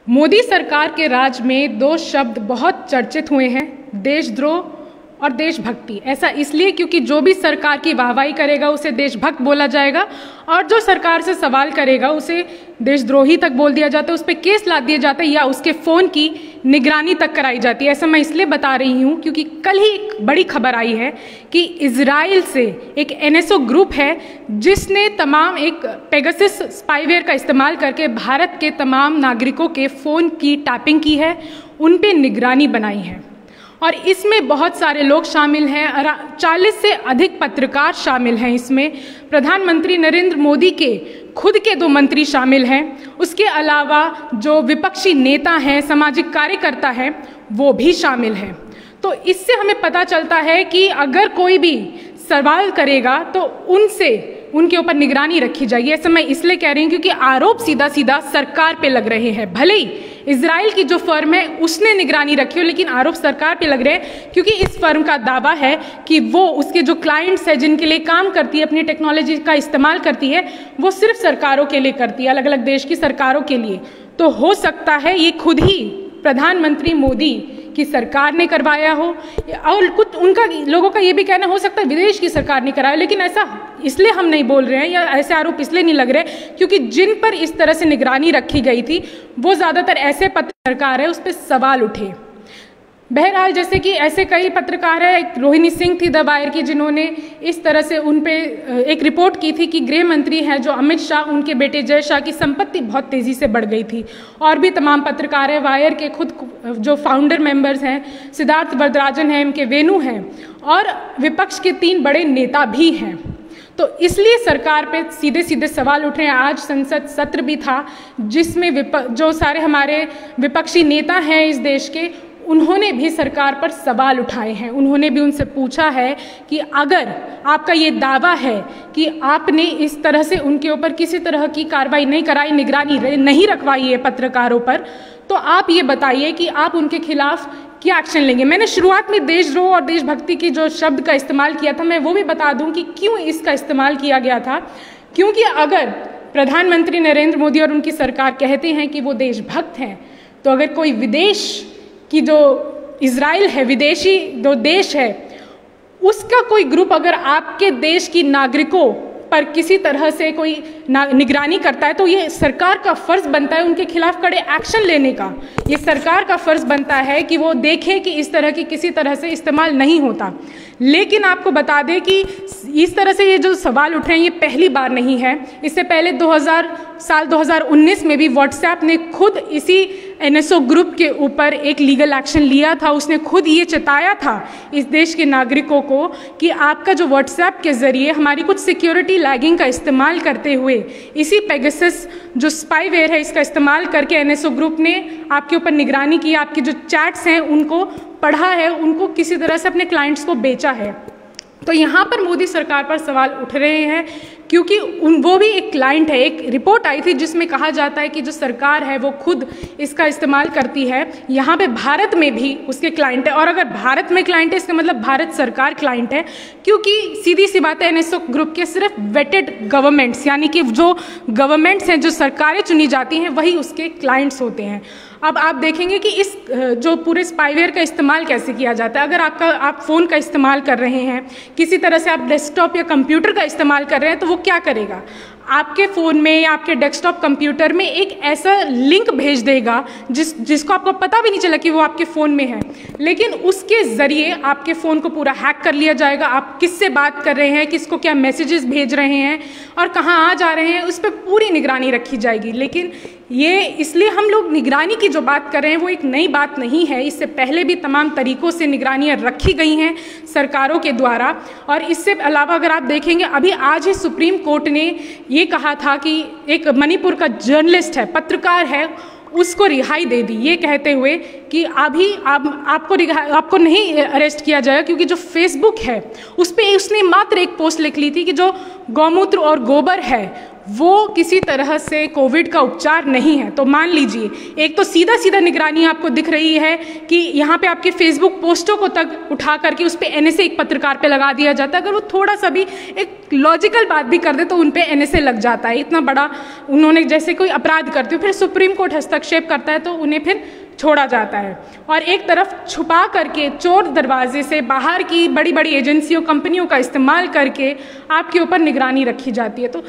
मोदी सरकार के राज में दो शब्द बहुत चर्चित हुए हैं, देशद्रोह और देशभक्ति। ऐसा इसलिए क्योंकि जो भी सरकार की वाहवाही करेगा उसे देशभक्त बोला जाएगा और जो सरकार से सवाल करेगा उसे देशद्रोही तक बोल दिया जाता है, उस पर केस लाद दिया जाता है या उसके फ़ोन की निगरानी तक कराई जाती है। ऐसा मैं इसलिए बता रही हूँ क्योंकि कल ही एक बड़ी खबर आई है कि इजराइल से एक एनएसओ ग्रुप है जिसने तमाम एक पेगासस स्पाईवेयर का इस्तेमाल करके भारत के तमाम नागरिकों के फ़ोन की टैपिंग की है, उन पे निगरानी बनाई है और इसमें बहुत सारे लोग शामिल हैं। 40 से अधिक पत्रकार शामिल हैं। इसमें प्रधानमंत्री नरेंद्र मोदी के खुद के 2 मंत्री शामिल हैं। उसके अलावा जो विपक्षी नेता हैं, सामाजिक कार्यकर्ता हैं, वो भी शामिल हैं। तो इससे हमें पता चलता है कि अगर कोई भी सवाल करेगा तो उनके ऊपर निगरानी रखी जाएगी। ऐसा मैं इसलिए कह रही हूँ क्योंकि आरोप सीधा सीधा सरकार पे लग रहे हैं। भले ही इजराइल की जो फर्म है उसने निगरानी रखी हो, लेकिन आरोप सरकार पे लग रहे हैं क्योंकि इस फर्म का दावा है कि वो उसके जो क्लाइंट्स है जिनके लिए काम करती है, अपनी टेक्नोलॉजी का इस्तेमाल करती है, वो सिर्फ सरकारों के लिए करती है, अलग अलग देश की सरकारों के लिए। तो हो सकता है ये खुद ही प्रधानमंत्री मोदी की सरकार ने करवाया हो और कुछ उनका लोगों का ये भी कहना हो सकता है विदेश की सरकार ने कराया। लेकिन ऐसा इसलिए हम नहीं बोल रहे हैं या ऐसे आरोप इसलिए नहीं लग रहे क्योंकि जिन पर इस तरह से निगरानी रखी गई थी वो ज़्यादातर ऐसे पत्रकार है, उस पर सवाल उठे। बहरहाल जैसे कि ऐसे कई पत्रकार हैं, एक रोहिणी सिंह थी द वायर की, जिन्होंने इस तरह से उन पे एक रिपोर्ट की थी कि गृह मंत्री हैं जो अमित शाह, उनके बेटे जय शाह की संपत्ति बहुत तेज़ी से बढ़ गई थी। और भी तमाम पत्रकार हैं, वायर के खुद जो फाउंडर मेंबर्स हैं, सिद्धार्थ वरदराजन हैं, MK वेणु हैं और विपक्ष के 3 बड़े नेता भी हैं। तो इसलिए सरकार पे सीधे सीधे सवाल उठ रहे हैं। आज संसद सत्र भी था जिसमें जो सारे हमारे विपक्षी नेता हैं इस देश के, उन्होंने भी सरकार पर सवाल उठाए हैं। उन्होंने भी उनसे पूछा है कि अगर आपका ये दावा है कि आपने इस तरह से उनके ऊपर किसी तरह की कार्रवाई नहीं कराई, निगरानी नहीं रखवाई है पत्रकारों पर, तो आप ये बताइए कि आप उनके खिलाफ क्या एक्शन लेंगे। मैंने शुरुआत में देशद्रोह और देशभक्ति की जो शब्द का इस्तेमाल किया था, मैं वो भी बता दूं कि क्यों इसका इस्तेमाल किया गया था। क्योंकि अगर प्रधानमंत्री नरेंद्र मोदी और उनकी सरकार कहते हैं कि वो देशभक्त हैं, तो अगर कोई विदेश कि जो इजराइल है, विदेशी जो देश है, उसका कोई ग्रुप अगर आपके देश की नागरिकों पर किसी तरह से कोई निगरानी करता है तो ये सरकार का फर्ज बनता है उनके खिलाफ कड़े एक्शन लेने का। ये सरकार का फर्ज बनता है कि वो देखे कि इस तरह की किसी तरह से इस्तेमाल नहीं होता। लेकिन आपको बता दें कि इस तरह से ये जो सवाल उठ रहे हैं ये पहली बार नहीं है। इससे पहले 2019 में भी व्हाट्सएप ने खुद इसी एनएसओ ग्रुप के ऊपर एक लीगल एक्शन लिया था। उसने खुद ये चेताया था इस देश के नागरिकों को कि आपका जो व्हाट्सएप के ज़रिए हमारी कुछ सिक्योरिटी लैगिंग का इस्तेमाल करते हुए इसी पेगासस जो स्पाईवेयर है इसका इस्तेमाल करके एनएसओ ग्रुप ने आपके ऊपर निगरानी की, आपके जो चैट्स हैं उनको पढ़ा है, उनको किसी तरह से अपने क्लाइंट्स को बेचा है। तो यहाँ पर मोदी सरकार पर सवाल उठ रहे हैं क्योंकि वो भी एक क्लाइंट है। एक रिपोर्ट आई थी जिसमें कहा जाता है कि जो सरकार है वो खुद इसका इस्तेमाल करती है। यहाँ पे भारत में भी उसके क्लाइंट है और अगर भारत में क्लाइंट है इसका मतलब भारत सरकार क्लाइंट है, क्योंकि सीधी सी बात है एनएसओ ग्रुप के सिर्फ वेटेड गवर्नमेंट्स यानी कि जो गवर्नमेंट्स हैं, जो सरकारें चुनी जाती हैं, वही उसके क्लाइंट्स होते हैं। अब आप देखेंगे कि इस जो पूरे स्पाईवेयर का इस्तेमाल कैसे किया जाता है। अगर आप फ़ोन का इस्तेमाल कर रहे हैं, किसी तरह से आप डेस्कटॉप या कंप्यूटर का इस्तेमाल कर रहे हैं, तो वो क्या करेगा, आपके फ़ोन में या आपके डेस्कटॉप कंप्यूटर में एक ऐसा लिंक भेज देगा जिसको आपको पता भी नहीं चला कि वो आपके फ़ोन में है, लेकिन उसके ज़रिए आपके फ़ोन को पूरा हैक कर लिया जाएगा। आप किससे बात कर रहे हैं, किसको क्या मैसेजेस भेज रहे हैं और कहाँ आ जा रहे हैं, उस पर पूरी निगरानी रखी जाएगी। लेकिन ये इसलिए हम लोग निगरानी की जो बात कर रहे हैं वो एक नई बात नहीं है। इससे पहले भी तमाम तरीक़ों से निगरानियाँ रखी गई हैं सरकारों के द्वारा। और इससे अलावा अगर आप देखेंगे, अभी आज ही सुप्रीम कोर्ट ने ये कहा था कि एक मणिपुर का जर्नलिस्ट है, पत्रकार है, उसको रिहाई दे दी, ये कहते हुए कि अभी आपको नहीं अरेस्ट किया जाएगा क्योंकि जो फेसबुक है उस पर उसने मात्र एक पोस्ट लिख ली थी कि जो गौमूत्र और गोबर है वो किसी तरह से कोविड का उपचार नहीं है। तो मान लीजिए, एक तो सीधा सीधा निगरानी आपको दिख रही है कि यहाँ पे आपके फेसबुक पोस्टों को तक उठा करके उस पर एनएसए एक पत्रकार पे लगा दिया जाता है। अगर वो थोड़ा सा भी एक लॉजिकल बात भी कर दे तो उन पे एनएसए लग जाता है। इतना बड़ा उन्होंने जैसे कोई अपराध करते हो, फिर सुप्रीम कोर्ट हस्तक्षेप करता है तो उन्हें फिर छोड़ा जाता है। और एक तरफ छुपा करके चोर दरवाजे से बाहर की बड़ी बड़ी एजेंसियों, कंपनियों का इस्तेमाल करके आपके ऊपर निगरानी रखी जाती है। तो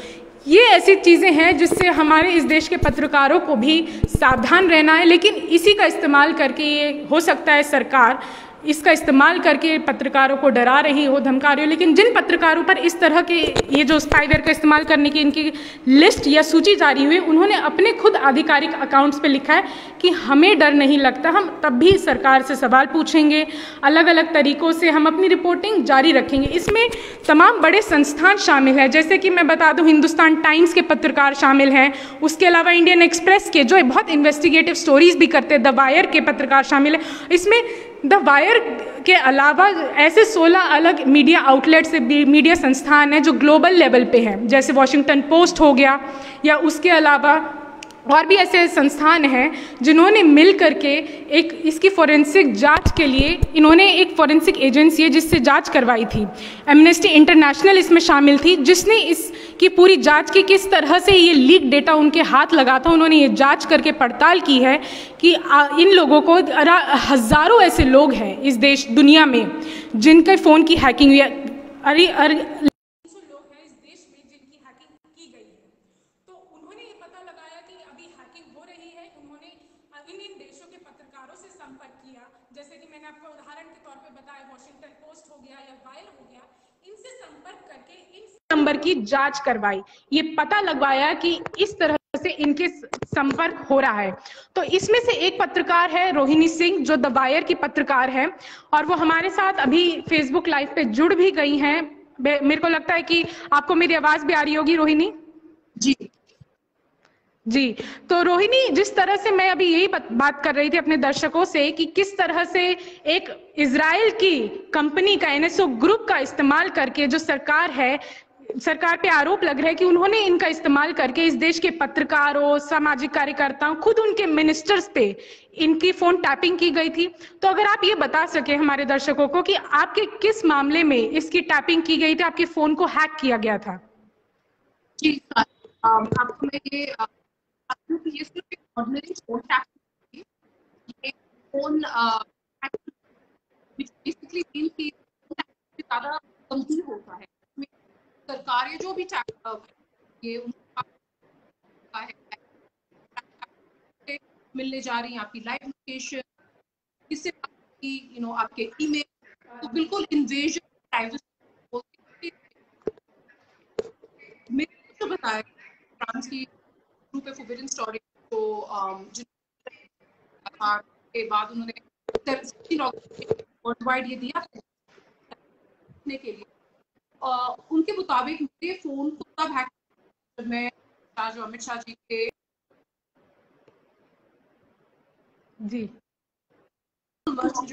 ये ऐसी चीज़ें हैं जिससे हमारे इस देश के पत्रकारों को भी सावधान रहना है। लेकिन इसी का इस्तेमाल करके ये हो सकता है सरकार इसका इस्तेमाल करके पत्रकारों को डरा रही हो, धमका रही हो। लेकिन जिन पत्रकारों पर इस तरह के ये जो स्पाईवेयर का इस्तेमाल करने की इनकी लिस्ट या सूची जारी हुई, उन्होंने अपने खुद आधिकारिक अकाउंट्स पे लिखा है कि हमें डर नहीं लगता, हम तब भी सरकार से सवाल पूछेंगे, अलग अलग तरीक़ों से हम अपनी रिपोर्टिंग जारी रखेंगे। इसमें तमाम बड़े संस्थान शामिल हैं, जैसे कि मैं बता दूं हिंदुस्तान टाइम्स के पत्रकार शामिल हैं, उसके अलावा इंडियन एक्सप्रेस के जो बहुत इन्वेस्टिगेटिव स्टोरीज भी करते हैं, द वायर के पत्रकार शामिल हैं। इसमें द वायर के अलावा ऐसे 16 अलग मीडिया आउटलेट से मीडिया संस्थान हैं जो ग्लोबल लेवल पे हैं, जैसे वॉशिंगटन पोस्ट हो गया, या उसके अलावा और भी ऐसे संस्थान हैं जिन्होंने मिल करके एक इसकी फॉरेंसिक जांच के लिए इन्होंने एक फॉरेंसिक एजेंसी है जिससे जांच करवाई थी। एमनेस्टी इंटरनेशनल इसमें शामिल थी, जिसने इसकी पूरी जांच की, किस तरह से ये लीक डेटा उनके हाथ लगा था। उन्होंने ये जांच करके पड़ताल की है कि इन लोगों को, हज़ारों ऐसे लोग हैं इस देश दुनिया में जिनके फ़ोन की हैकिंग हुई है। जैसे कि मैंने आपको उदाहरण के तौर पे बताया, वॉशिंगटन पोस्ट हो गया या वायर हो गया, इनसे संपर्क करके इन नंबर की जांच करवाई, ये पता लगवाया कि इस तरह से इनके संपर्क हो रहा है। तो इसमें से एक पत्रकार है रोहिणी सिंह, जो द वायर की पत्रकार है, और वो हमारे साथ अभी फेसबुक लाइव पे जुड़ भी गई हैं। मेरे को लगता है कि आपको मेरी आवाज भी आ रही होगी रोहिणी जी। तो रोहिणी, जिस तरह से मैं अभी यही बात कर रही थी अपने दर्शकों से कि किस तरह से एक इजराइल की कंपनी का एनएसओ ग्रुप का इस्तेमाल करके जो सरकार पे आरोप लग रहा है कि उन्होंने इनका इस्तेमाल करके इस देश के पत्रकारों, सामाजिक कार्यकर्ताओं, खुद उनके मिनिस्टर्स पे इनकी फोन टैपिंग की गई थी। तो अगर आप ये बता सके हमारे दर्शकों को कि आपके किस मामले में इसकी टैपिंग की गई थी, आपके फोन को हैक किया गया था। जी, आपको मैं ये सिर्फ एक ऑर्डिनरी फोन टैपिंग, ये फोन बेसिकली मीन की ज्यादा गंभीर होता है। सरकारें जो भी ये उनका है, मिलने जा रही हैं आपकी लाइव लोकेशन, किससे आपके ईमेल, तो बिल्कुल इन्वेजन प्राइवेसी। मैंने जो बताया फ्रांस की ग्रुप ऑफ फॉरबिडन स्टोरी को के बाद उन्होंने वर्ल्डवाइड ये दिया के लिए, उनके मुताबिक मेरे फोन को तब हैक, मैं जो अमित शाह जी के जो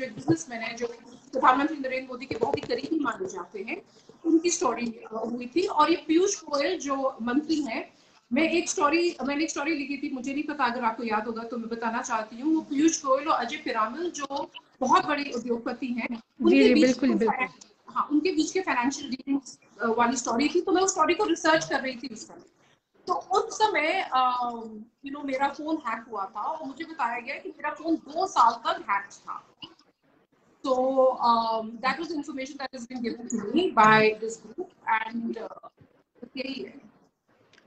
एक बिजनेसमैन है, जो प्रधानमंत्री नरेंद्र मोदी के बहुत ही करीबी माने जाते हैं, उनकी स्टोरी हुई थी। और ये पीयूष गोयल जो मंत्री हैं, मैंने एक स्टोरी लिखी थी, मुझे नहीं पता अगर आपको याद होगा तो मैं बताना चाहती हूँ। वो पीयूष गोयल और अजय पिरामल जो बहुत बड़े उद्योगपति हैं, उनके बीच के फाइनेंशियल डीलिंग्स वाली स्टोरी थी। तो मैं उस स्टोरी को रिसर्च कर रही थी उस समय। तो उस समय मेरा फोन हैक हुआ था और मुझे बताया गया कि मेरा फोन 2 साल तक हैक था। So that was information that has been given to me by this group and यही है।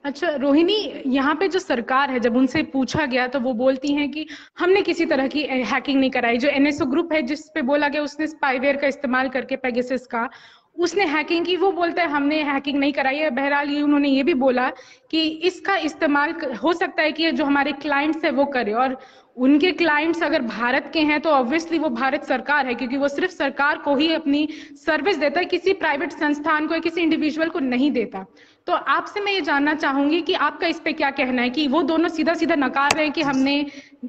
अच्छा रोहिणी, यहाँ पे जो सरकार है, जब उनसे पूछा गया तो वो बोलती हैं कि हमने किसी तरह की हैकिंग नहीं कराई। जो एनएसओ ग्रुप है जिस पे बोला गया उसने स्पाईवेयर का इस्तेमाल करके पेगासस का उसने हैकिंग की, वो बोलता है हमने हैकिंग नहीं कराई है। बहरहाल ये उन्होंने ये भी बोला कि इसका इस्तेमाल हो सकता है कि जो हमारे क्लाइंट्स है वो करे, और उनके क्लाइंट्स अगर भारत के हैं तो ऑब्वियसली वो भारत सरकार है, क्योंकि वो सिर्फ सरकार को ही अपनी सर्विस देता है, किसी प्राइवेट संस्थान को या किसी इंडिविजुअल को नहीं देता। तो आपसे मैं ये जानना चाहूंगी कि आपका इस पे क्या कहना है कि वो दोनों सीधा सीधा नकार रहे हैं कि हमने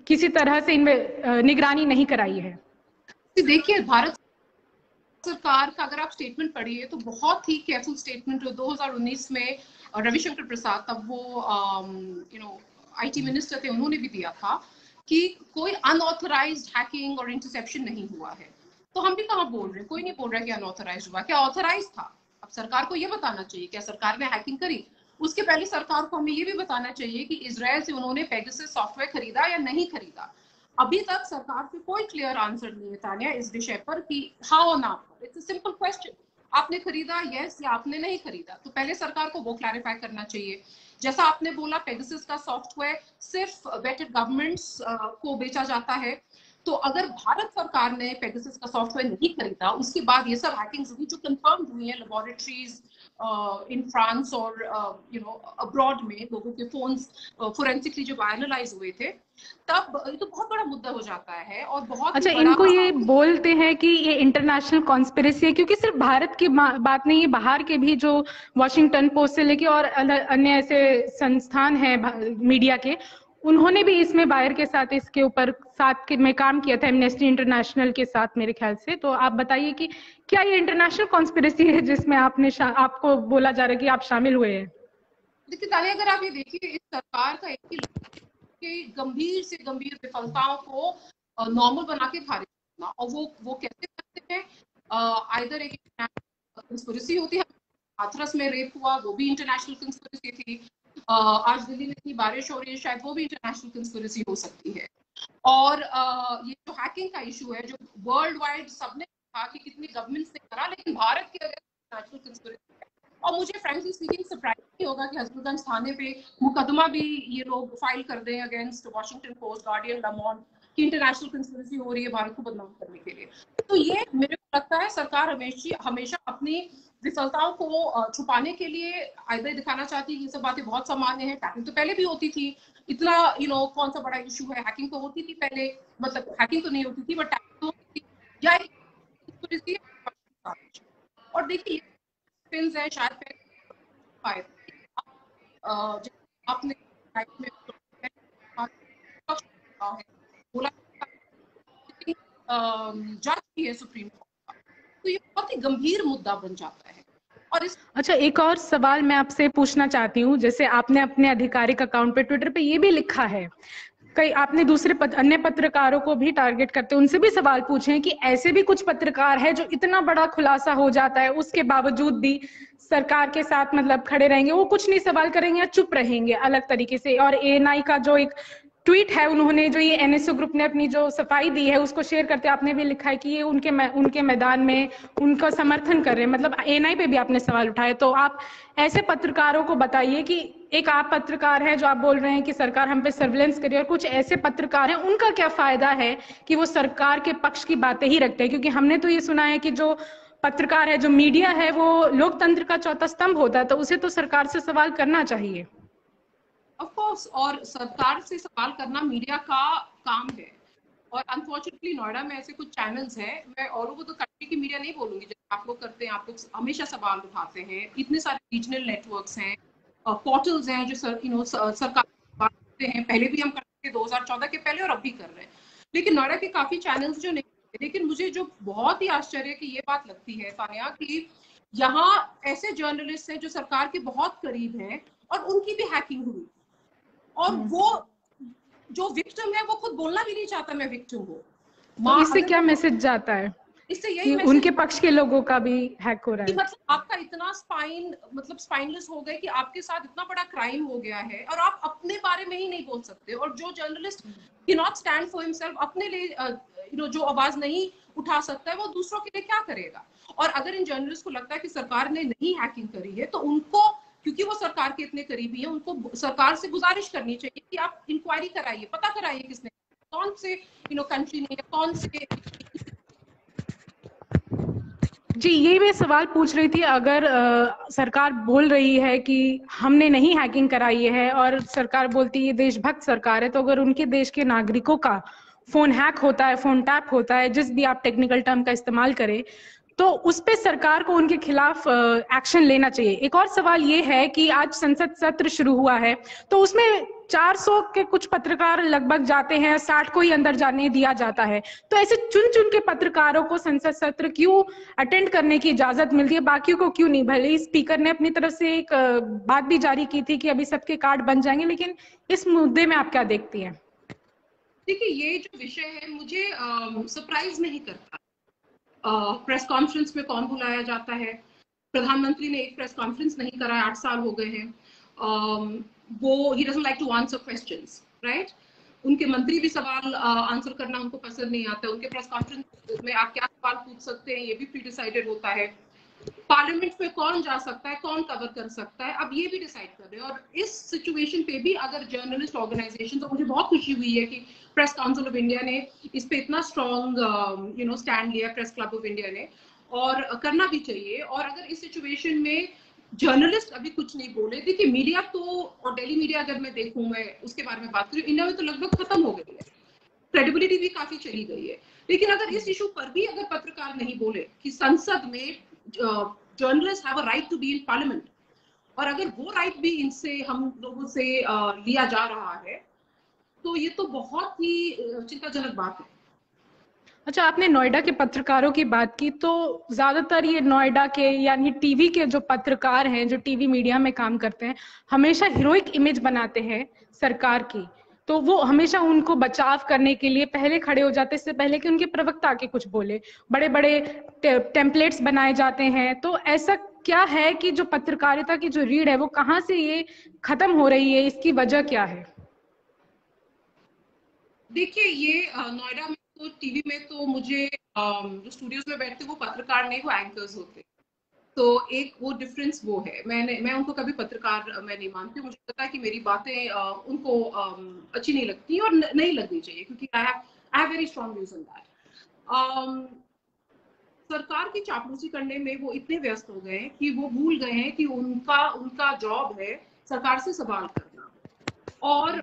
किसी तरह से इनमें निगरानी नहीं कराई है। देखिए, भारत सरकार का अगर आप स्टेटमेंट पढ़िए तो बहुत ही केयरफुल स्टेटमेंट 2019 में रविशंकर प्रसाद, तब वो आईटी मिनिस्टर थे, उन्होंने भी दिया था कि कोई अनऑथराइज्ड हैकिंग और इंटरसेप्शन नहीं हुआ है। तो हम भी कहाँ बोल रहे हैं, कोई नहीं बोल रहा कि अनऑथराइज्ड हुआ, क्या ऑथराइज था? अब सरकार को ये बताना चाहिए, क्या सरकार ने हैकिंग करी? उसके पहले सरकार को हमें ये भी बताना चाहिए कि इजराइल से उन्होंने पेगासस सॉफ्टवेयर खरीदा या नहीं खरीदा। अभी तक सरकार से कोई क्लियर आंसर नहीं है तानिया इस विषय पर कि हाँ और ना। इट्स अ सिंपल क्वेश्चन, आपने खरीदा यस या आपने नहीं खरीदा? तो पहले सरकार को वो क्लैरिफाई करना चाहिए। जैसा आपने बोला पेगासस का सॉफ्टवेयर सिर्फ वेटेड गवर्नमेंट्स को बेचा जाता है, तो अगर भारत सरकार ने पेगासस का सॉफ्टवेयर नहीं खरीदा, उसके बाद ये सब हैकिंग्स हुई जो कंफर्म हुई है लेबोरेटरीज इन फ्रांस और अब्रॉड में, लोगों के फोन्स फोरेंसिकली जब एनालाइज हुए थे, तब ये तो बहुत बड़ा मुद्दा हो जाता है और बहुत अच्छा, इनको ये बोलते हैं कि ये इंटरनेशनल कॉन्स्पिरेसी है, क्योंकि सिर्फ भारत की बात नहीं है, बाहर के भी जो वॉशिंगटन पोस्ट से लेके और अन्य ऐसे संस्थान हैं मीडिया के, उन्होंने भी इसमें बायर के साथ इसके ऊपर साथ में काम किया था, एमनेस्टी इंटरनेशनल के साथ मेरे ख्याल से। तो आप बताइए कि क्या ये इंटरनेशनल कॉन्स्पिरेसी है जिसमें आपको बोला जा रहा है कि आप शामिल हुए हैं? देखिए तानिया, अगर आप ये देखिए, इस सरकार का एक ही गंभीर से गंभीर विफलताओं को नॉर्मल बना के खारिज करना, और वो कैसे करते हैं? आइदर एक कंस्पिरेसी होती है, हाथरस में रेप हुआ वो भी इंटरनेशनल कंस्पिरेसी थी, आज दिल्ली में इतनी बारिश हो रही है शायद वो भी इंटरनेशनल कंस्पिरेसी हो सकती है, और ये जो हैकिंग का इशू है जो वर्ल्ड वाइड सबने कहा कि कितनी गवर्नमेंट्स ने करा, लेकिन भारत की अगर इंटरनेशनल कंस्पिरेसी है, और मुझे फ्रेंकली स्पीकिंग सरप्राइज नहीं होगा कि हजरतगंज थाने पे मुकदमा भी ये लोग फाइल कर दें अगेंस्ट वॉशिंगटन पोस्ट, गार्डियन, लमॉन की इंटरनेशनल कंस्पिरेसी हो रही है भारत को बदनाम करने के लिए। तो ये मेरे को लगता है सरकार हमेशा अपनी विफलताओं को छुपाने के लिए आइदर दिखाना चाहती है कि ये सब बातें बहुत सामान्य है, हैकिंग तो पहले भी होती थी, इतना कौन सा बड़ा इशू है, हैकिंग तो होती थी पहले, मतलब हैकिंग तो नहीं होती थी बट तो होती थी, या और देखिए फिल्म्स है शायद आपने बोला जज भी है सुप्रीम कोर्ट का, तो ये बहुत ही गंभीर मुद्दा बन जाता है। और अच्छा, एक और सवाल मैं आपसे पूछना चाहती हूँ, जैसे आपने अपने आधिकारिक अकाउंट पे ट्विटर पे ये भी लिखा है, कई आपने दूसरे अन्य पत्रकारों को भी टारगेट करते उनसे भी सवाल पूछे हैं कि ऐसे भी कुछ पत्रकार है जो इतना बड़ा खुलासा हो जाता है उसके बावजूद भी सरकार के साथ मतलब खड़े रहेंगे, वो कुछ नहीं सवाल करेंगे या चुप रहेंगे अलग तरीके से। और एएनआई का जो एक ट्वीट है, उन्होंने जो ये एनएसओ ग्रुप ने अपनी जो सफाई दी है उसको शेयर करते आपने भी लिखा है कि ये उनके मैदान में उनका समर्थन कर रहे हैं, मतलब एएनआई पे भी आपने सवाल उठाए। तो आप ऐसे पत्रकारों को बताइए कि एक आप पत्रकार हैं जो आप बोल रहे हैं कि सरकार हम पे सर्विलेंस करे, और कुछ ऐसे पत्रकार हैं उनका क्या फायदा है कि वो सरकार के पक्ष की बातें ही रखते हैं, क्योंकि हमने तो ये सुना है कि जो पत्रकार है, जो मीडिया है, वो लोकतंत्र का चौथा स्तंभ होता है, तो उसे तो सरकार से सवाल करना चाहिए। ऑफ कोर्स, और सरकार से सवाल करना मीडिया का काम है, और अनफॉर्चुनेटली नोएडा में ऐसे कुछ चैनल्स हैं, मैं और वो तो कंट्री की मीडिया नहीं बोलूंगी जैसे आप लोग करते हैं, आप लोग हमेशा सवाल उठाते हैं, इतने सारे रीजनल नेटवर्क्स हैं, पोर्टल्स हैं जो सरकार करते हैं, पहले भी हम करते थे 2014 के पहले और अब भी कर रहे हैं, लेकिन नोएडा के काफी चैनल्स जो नहीं। लेकिन मुझे जो बहुत ही आश्चर्य की ये बात लगती है तानिया कि यहाँ ऐसे जर्नलिस्ट हैं जो सरकार के बहुत करीब हैं और उनकी भी हैकिंग हुई, और वो जो विक्टिम है वो खुद बोलना भी नहीं चाहता मैं विक्टिम हूँ। तो इससे क्या मैसेज जाता है? इससे यही उनके पक्ष के लोगों का भी हैक हो रहा है, मतलब आपका इतना स्पाइनलेस हो गए कि आपके साथ इतना बड़ा क्राइम हो गया है और आप अपने बारे में ही नहीं बोल सकते, और जो journalist can not stand for himself, अपने लिए जो आवाज नहीं उठा सकता है, वो दूसरों के लिए क्या करेगा? और अगर इन जर्नलिस्ट को लगता है कि सरकार ने नहीं हैकिंग करी है, तो उनको, क्योंकि वो सरकार के इतने करीबी हैं, उनको सरकार से गुजारिश करनी चाहिए कि आप इंक्वायरी कराइए, पता कराइए किसने, कौन से कंट्री ने, कौन से। जी, यही मैं सवाल पूछ रही थी। अगर सरकार बोल रही है कि हमने नहीं हैकिंग कराई है और सरकार बोलती है देशभक्त सरकार है, तो अगर उनके देश के नागरिकों का फोन हैक होता है, फोन टैप होता है, जिस भी आप टेक्निकल टर्म का इस्तेमाल करें, तो उस पे सरकार को उनके खिलाफ एक्शन लेना चाहिए। एक और सवाल ये है कि आज संसद सत्र शुरू हुआ है, तो उसमें 400 के कुछ पत्रकार लगभग जाते हैं, 60 को ही अंदर जाने दिया जाता है। तो ऐसे चुन चुन के पत्रकारों को संसद सत्र क्यों अटेंड करने की इजाजत मिलती है, बाकियों को क्यों नहीं? भले ही स्पीकर ने अपनी तरफ से एक बात भी जारी की थी कि अभी सबके कार्ड बन जाएंगे, लेकिन इस मुद्दे में आप क्या देखती हैं? देखिए, ये जो विषय है मुझे सरप्राइज नहीं करता। प्रेस कॉन्फ्रेंस में कौन बुलाया जाता है? प्रधानमंत्री ने एक प्रेस कॉन्फ्रेंस नहीं करा है, 8 साल हो गए हैं। वो ही doesn't like to answer questions, right? उनके मंत्री भी सवाल आंसर करना उनको पसंद नहीं आता। उनके प्रेस कॉन्फ्रेंस में आप क्या सवाल पूछ सकते हैं ये भी प्री डिसाइडेड होता है। पार्लियामेंट में कौन जा सकता है, कौन कवर कर सकता है, अब ये भी डिसाइड कर रहे हैं। और इस सिचुएशन पे भी अगर जर्नलिस्ट ऑर्गेनाइजेशन, तो मुझे बहुत खुशी हुई है कि प्रेस काउंसिल ऑफ इंडिया ने इस पे इतना स्ट्रॉन्ग स्टैंड लिया, प्रेस क्लब ऑफ इंडिया ने, और करना भी चाहिए। और अगर इस सिचुएशन में जर्नलिस्ट अभी कुछ नहीं बोले, देखिए मीडिया तो, और डेली मीडिया अगर मैं देखूं, मैं उसके बारे में बात करूं, इंडिया में तो लगभग खत्म हो गई है, क्रेडिबिलिटी भी काफी चली गई है। लेकिन अगर इस इशू पर भी अगर पत्रकार नहीं बोले कि संसद में journalist have a right to be in parliament, और अगर वो राइट भी इनसे, हम लोगों से लिया जा रहा है, तो ये तो बहुत ही चिंताजनक बात है। अच्छा, आपने नोएडा के पत्रकारों की बात की, तो ज्यादातर ये नोएडा के यानी टीवी के जो पत्रकार हैं, जो टीवी मीडिया में काम करते हैं, हमेशा हीरोइक इमेज बनाते हैं सरकार की। तो वो हमेशा उनको बचाव करने के लिए पहले खड़े हो जाते हैं, इससे पहले कि उनके प्रवक्ता आके कुछ बोले। बड़े बड़े टेम्पलेट्स बनाए जाते हैं। तो ऐसा क्या है कि जो पत्रकारिता की जो रीढ़ है वो कहाँ से ये खत्म हो रही है, इसकी वजह क्या है? देखिए, ये नोएडा में तो टीवी में तो मुझे जो स्टूडियोज में बैठते वो पत्रकार नहीं, वो एंकर्स होते। तो एक वो डिफरेंस वो है। मैं उनको कभी पत्रकार मैं नहीं मानती। मुझे पता है कि मेरी बातें उनको अच्छी नहीं लगती और नहीं लगनी चाहिए, क्योंकि I have very strong views on that. सरकार की चापलूसी करने में वो इतने व्यस्त हो गए हैं कि वो भूल गए हैं कि उनका जॉब है सरकार से सवाल करना। और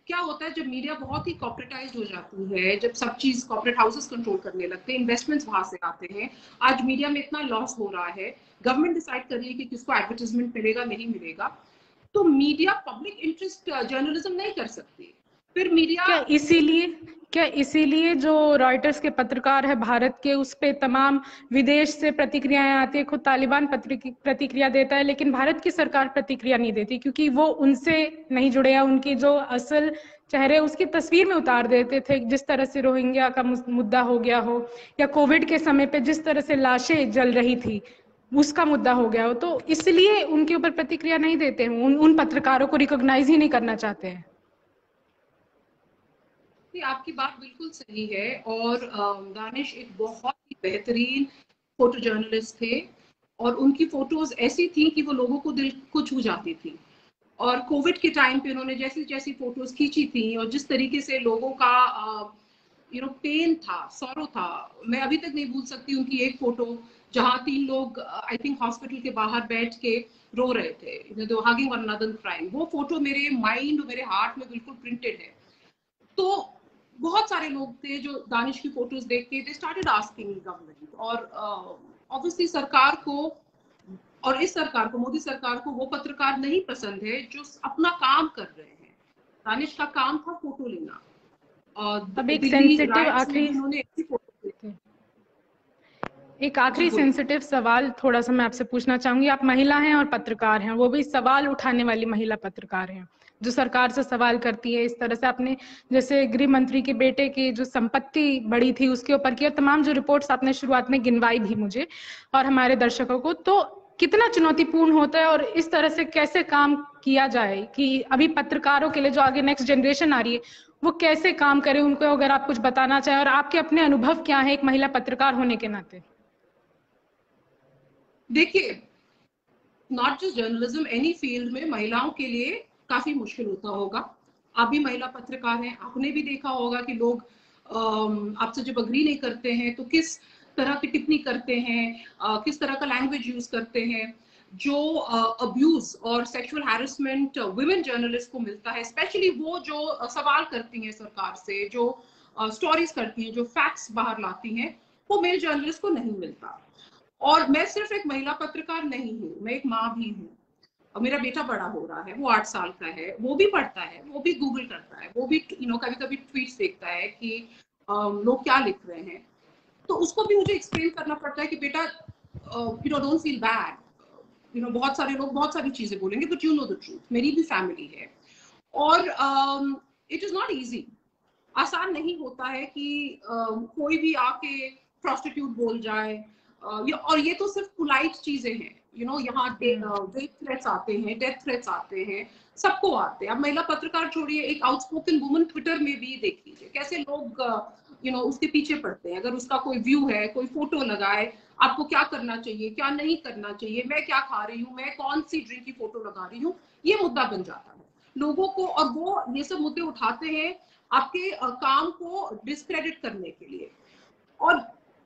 क्या होता है, जब मीडिया बहुत ही कॉर्पोरेटाइज्ड हो जाती है, जब सब चीज कॉर्पोरेट हाउसेस कंट्रोल करने लगते हैं, इन्वेस्टमेंट्स वहां से आते हैं, आज मीडिया में इतना लॉस हो रहा है, गवर्नमेंट डिसाइड कर रही है कि किसको एडवर्टाइजमेंट मिलेगा नहीं मिलेगा, तो मीडिया पब्लिक इंटरेस्ट जर्नलिज्म नहीं कर सकती। फिर मीडिया क्या इसीलिए जो रॉयटर्स के पत्रकार है भारत के, उस पे तमाम विदेश से प्रतिक्रियाएं आती है, खुद तालिबान प्रतिक्रिया देता है, लेकिन भारत की सरकार प्रतिक्रिया नहीं देती, क्योंकि वो उनसे नहीं जुड़े हैं। उनकी जो असल चेहरे उसकी तस्वीर में उतार देते थे, जिस तरह से रोहिंग्या का मुद्दा हो गया हो, या कोविड के समय पे जिस तरह से लाशें जल रही थी उसका मुद्दा हो गया हो। तो इसलिए उनके ऊपर प्रतिक्रिया नहीं देते हैं, उन पत्रकारों को रिकॉग्नाइज ही नहीं करना चाहते हैं। आपकी बात बिल्कुल सही है। और दानिश एक बहुत ही बेहतरीन फोटो जर्नलिस्ट थे, और उनकी फोटोज ऐसी थी कि वो लोगों को दिल को छू जाती थी। और कोविड के टाइम पे उन्होंने जैसी जैसी फोटोज खींची थी, और जिस तरीके से लोगों का पेन था, सॉरो था, मैं अभी तक नहीं भूल सकती उनकी एक फोटो जहां 3 लोग आई थिंक हॉस्पिटल के बाहर बैठ के रो रहे थे, हगिंग वन अनदर क्राइम। वो फोटो मेरे माइंड, मेरे हार्ट में बिल्कुल प्रिंटेड है। तो बहुत सारे लोग थे जो दानिश की फोटोज देख के दे स्टार्टेड आस्किंग गवर्नमेंट, और ऑब्वियसली सरकार को, और इस सरकार को, मोदी सरकार को, वो पत्रकार नहीं पसंद है जो अपना काम कर रहे हैं। दानिश का काम था फोटो लेना, और अब एक आखिरी सेंसिटिव सवाल थोड़ा सा मैं आपसे पूछना चाहूंगी। आप महिला हैं और पत्रकार हैं, वो भी सवाल उठाने वाली महिला पत्रकार हैं, जो सरकार से सवाल करती है इस तरह से। आपने जैसे गृह मंत्री के बेटे की जो संपत्ति बढ़ी थी उसके ऊपर किया, तमाम जो रिपोर्ट्स आपने शुरुआत में गिनवाई भी मुझे और हमारे दर्शकों को, तो कितना चुनौतीपूर्ण होता है और इस तरह से कैसे काम किया जाए कि अभी पत्रकारों के लिए जो आगे नेक्स्ट जनरेशन आ रही है वो कैसे काम करे, उनको अगर आप कुछ बताना चाहें, और आपके अपने अनुभव क्या है एक महिला पत्रकार होने के नाते? देखिए, not just journalism, any field में महिलाओं के लिए काफी मुश्किल होता होगा। आप भी महिला पत्रकार हैं, आपने भी देखा होगा कि लोग आपसे जब अग्री नहीं करते हैं तो किस तरह की टिप्पणी करते हैं, किस तरह का लैंग्वेज यूज करते हैं। जो अब्यूज और सेक्सुअल हैरेसमेंट वुमेन जर्नलिस्ट को मिलता है, स्पेशली वो जो सवाल करती हैं सरकार से, जो स्टोरीज करती हैं, जो फैक्ट्स बाहर लाती हैं, वो मेल जर्नलिस्ट को नहीं मिलता। और मैं सिर्फ एक महिला पत्रकार नहीं हूँ, मैं एक माँ भी हूँ। और मेरा बेटा बड़ा हो रहा है, वो 8 साल का है, वो भी पढ़ता है, वो भी गूगल करता है, वो भी कभी कभी ट्वीट्स देखता है कि लोग क्या लिख रहे हैं। तो उसको भी मुझे एक्सप्लेन करना पड़ता है कि बेटा डोंट फील बैड, बहुत सारे लोग बहुत सारी चीजें बोलेंगे, but you know the truth, मेरी भी फैमिली है। और इट इज नॉट इजी, आसान नहीं होता है कि कोई भी आके प्रोस्टिट्यूट बोल जाए। और ये तो सिर्फ पोलाइट चीजें हैं, यहाँ रेप थ्रेट्स आते हैं, डेथ थ्रेट्स आते हैं, सबको आते हैं। अब महिला पत्रकार छोड़िए, एक आउटस्पोकन वुमन ट्विटर में भी देख लीजिए कैसे लोग उसके पीछे पड़ते हैं। अगर उसका कोई व्यू है, कोई फोटो लगाए, आपको क्या करना चाहिए, क्या नहीं करना चाहिए, मैं क्या खा रही हूँ, मैं कौन सी ड्रिंक की फोटो लगा रही हूँ, ये मुद्दा बन जाता है लोगों को। और वो ये सब मुद्दे उठाते हैं आपके काम को डिस्क्रेडिट करने के लिए। और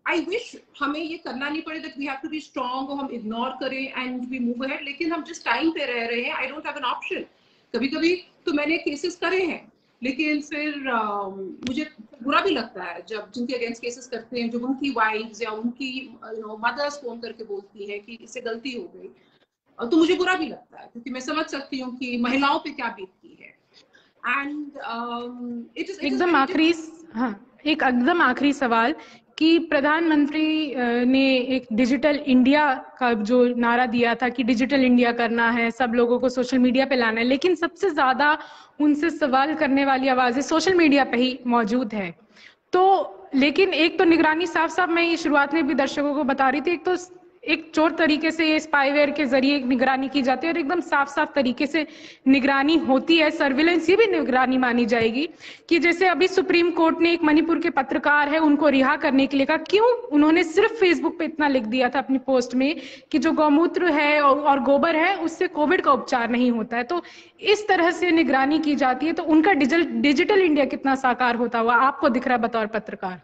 आई विश हमें ये करना नहीं पड़े, that we have to be strong और हम इग्नोर करें एंड वी मूव अहेड। लेकिन हम जिस टाइम पे रह रहे हैं, I don't have an option. कभी कभी तो मैंने केसेस करे हैं, लेकिन फिर मुझे बुरा भी लगता है जब जिनके अगेंस्ट केसेस करते हैं, जब उनकी वाइफ्स या उनकी मदर्स फोन करके बोलती हैं कि इससे गलती हो गई, तो मुझे बुरा भी लगता है, क्योंकि मैं समझ सकती हूँ कि महिलाओं पे क्या बीतती है। एंड इट इज एकदम आखिरी, हाँ, एक एकदम आखिरी सवाल कि प्रधानमंत्री ने एक डिजिटल इंडिया का जो नारा दिया था कि डिजिटल इंडिया करना है, सब लोगों को सोशल मीडिया पे लाना है, लेकिन सबसे ज्यादा उनसे सवाल करने वाली आवाजें सोशल मीडिया पे ही मौजूद है। तो लेकिन एक तो निगरानी साफ साफ, मैं ये शुरुआत में भी दर्शकों को बता रही थी, एक तो एक चोर तरीके से ये स्पाईवेयर के जरिए निगरानी की जाती है, और एकदम साफ साफ तरीके से निगरानी होती है, सर्विलेंस, ये भी निगरानी मानी जाएगी। कि जैसे अभी सुप्रीम कोर्ट ने एक मणिपुर के पत्रकार है उनको रिहा करने के लिए कहा, क्यों? उन्होंने सिर्फ फेसबुक पे इतना लिख दिया था अपनी पोस्ट में कि जो गौमूत्र है और गोबर है उससे कोविड का उपचार नहीं होता है। तो इस तरह से निगरानी की जाती है, तो उनका डिजिटल इंडिया कितना साकार होता हुआ आपको दिख रहा है बतौर पत्रकार?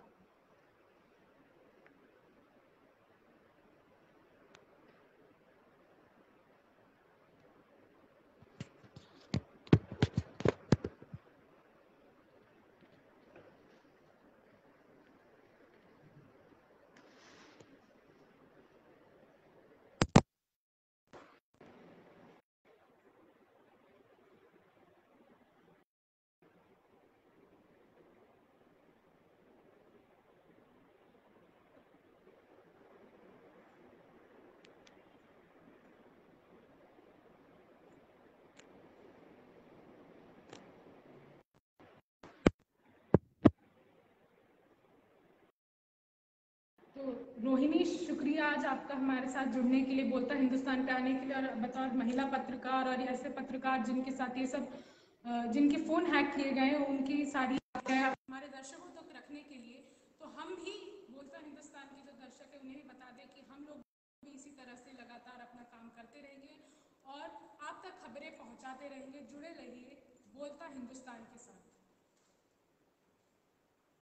तो रोहिणी, शुक्रिया आज आपका हमारे साथ जुड़ने के लिए, बोलता हिंदुस्तान पे आने के लिए, और बतौर महिला पत्रकार और ऐसे पत्रकार जिनके साथ ये सब जिनके फ़ोन हैक किए गए हैं, उनकी सारी बातें हमारे दर्शकों तक रखने के लिए। तो हम भी बोलता हिंदुस्तान के जो दर्शक है उन्हें भी बता दें कि हम लोग भी इसी तरह से लगातार अपना काम करते रहेंगे और आप तक खबरें पहुँचाते रहेंगे। जुड़े रहिए बोलता हिंदुस्तान के साथ।